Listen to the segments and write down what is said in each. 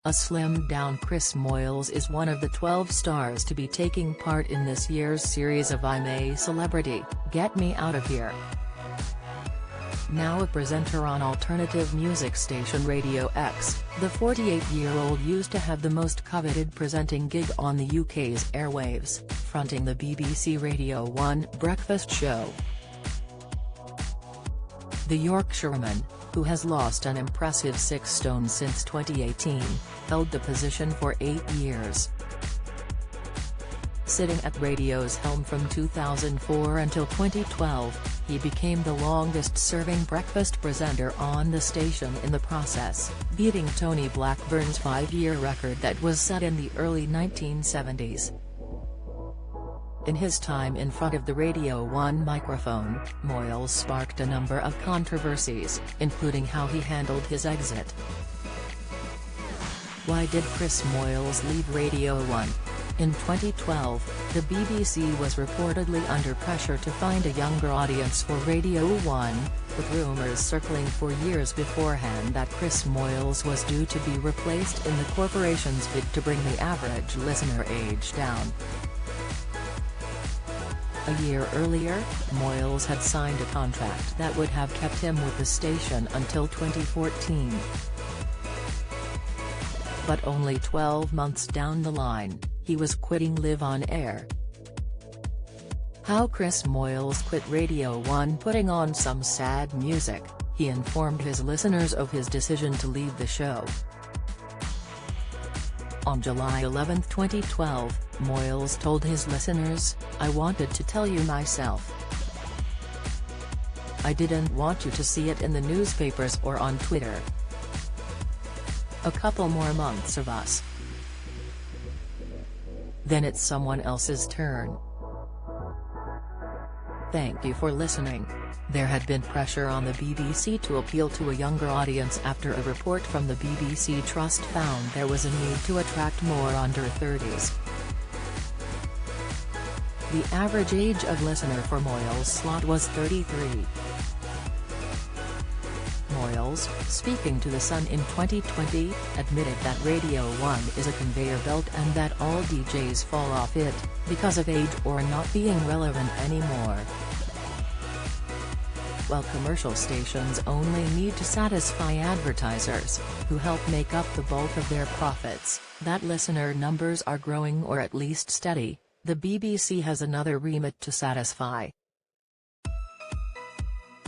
A slimmed-down Chris Moyles is one of the 12 stars to be taking part in this year's series of I'm a Celebrity, Get Me Out of Here. Now a presenter on alternative music station Radio X, the 48-year-old used to have the most coveted presenting gig on the UK's airwaves, fronting the BBC Radio 1 breakfast show. The Yorkshireman, who has lost an impressive 6 stone since 2018, held the position for 8 years. Sitting at radio's helm from 2004 until 2012, he became the longest-serving breakfast presenter on the station in the process, beating Tony Blackburn's 5-year record that was set in the early 1970s. In his time in front of the Radio 1 microphone, Moyles sparked a number of controversies, including how he handled his exit. Why did Chris Moyles leave Radio 1? In 2012, the BBC was reportedly under pressure to find a younger audience for Radio 1, with rumours circling for years beforehand that Chris Moyles was due to be replaced in the corporation's bid to bring the average listener age down. A year earlier, Moyles had signed a contract that would have kept him with the station until 2014. But only 12 months down the line, he was quitting Live on Air. How Chris Moyles quit Radio 1 putting on some sad music, he informed his listeners of his decision to leave the show. On July 11, 2012, Moyles told his listeners, "I wanted to tell you myself. I didn't want you to see it in the newspapers or on Twitter. A couple more months of us. Then it's someone else's turn. Thank you for listening." There had been pressure on the BBC to appeal to a younger audience after a report from the BBC Trust found there was a need to attract more under-30s. The average age of listener for Moyles' slot was 33. Moyles, speaking to The Sun in 2020, admitted that Radio 1 is a conveyor belt and that all DJs fall off it, because of age or not being relevant anymore. While commercial stations only need to satisfy advertisers, who help make up the bulk of their profits, that listener numbers are growing or at least steady, the BBC has another remit to satisfy.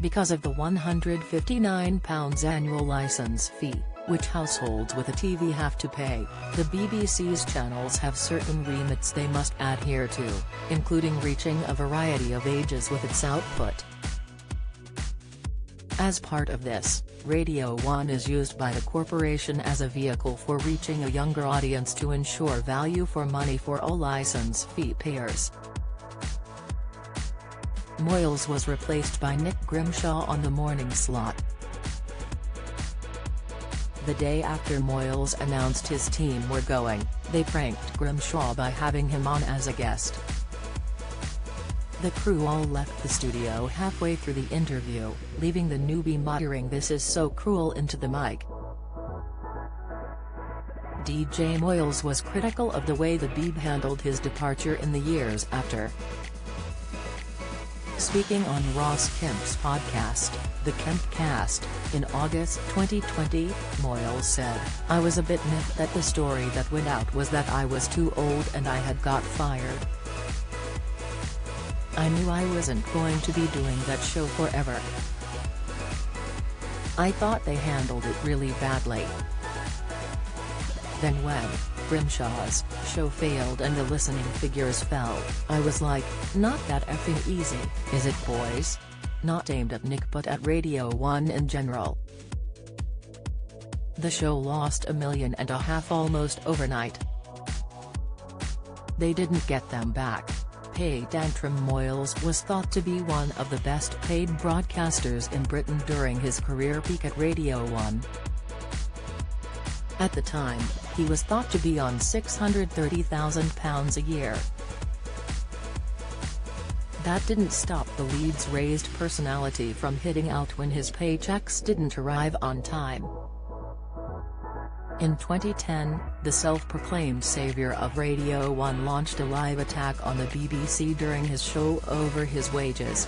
Because of the £159 annual licence fee, which households with a TV have to pay, the BBC's channels have certain remits they must adhere to, including reaching a variety of ages with its output. As part of this, Radio 1 is used by the corporation as a vehicle for reaching a younger audience to ensure value for money for all licence fee payers. Moyles was replaced by Nick Grimshaw on the morning slot. The day after Moyles announced his team were going, they pranked Grimshaw by having him on as a guest. The crew all left the studio halfway through the interview, leaving the newbie muttering "This is so cruel" into the mic. DJ Moyles was critical of the way the Beeb handled his departure in the years after. Speaking on Ross Kemp's podcast, The Kempcast, in August 2020, Moyles said, "I was a bit miffed that the story that went out was that I was too old and I had got fired. I knew I wasn't going to be doing that show forever. I thought they handled it really badly. Then when Grimshaw's show failed and the listening figures fell, I was like, not that effing easy, is it boys?" Not aimed at Nick but at Radio 1 in general. The show lost $1.5 million almost overnight. They didn't get them back. Tantrum Moyles was thought to be one of the best paid broadcasters in Britain during his career peak at Radio 1. At the time, he was thought to be on £630,000 a year. That didn't stop the Leeds raised personality from hitting out when his paychecks didn't arrive on time. In 2010, the self-proclaimed savior of Radio 1 launched a live attack on the BBC during his show over his wages.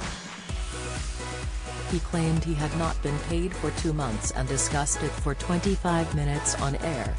He claimed he had not been paid for 2 months and discussed it for 25 minutes on air.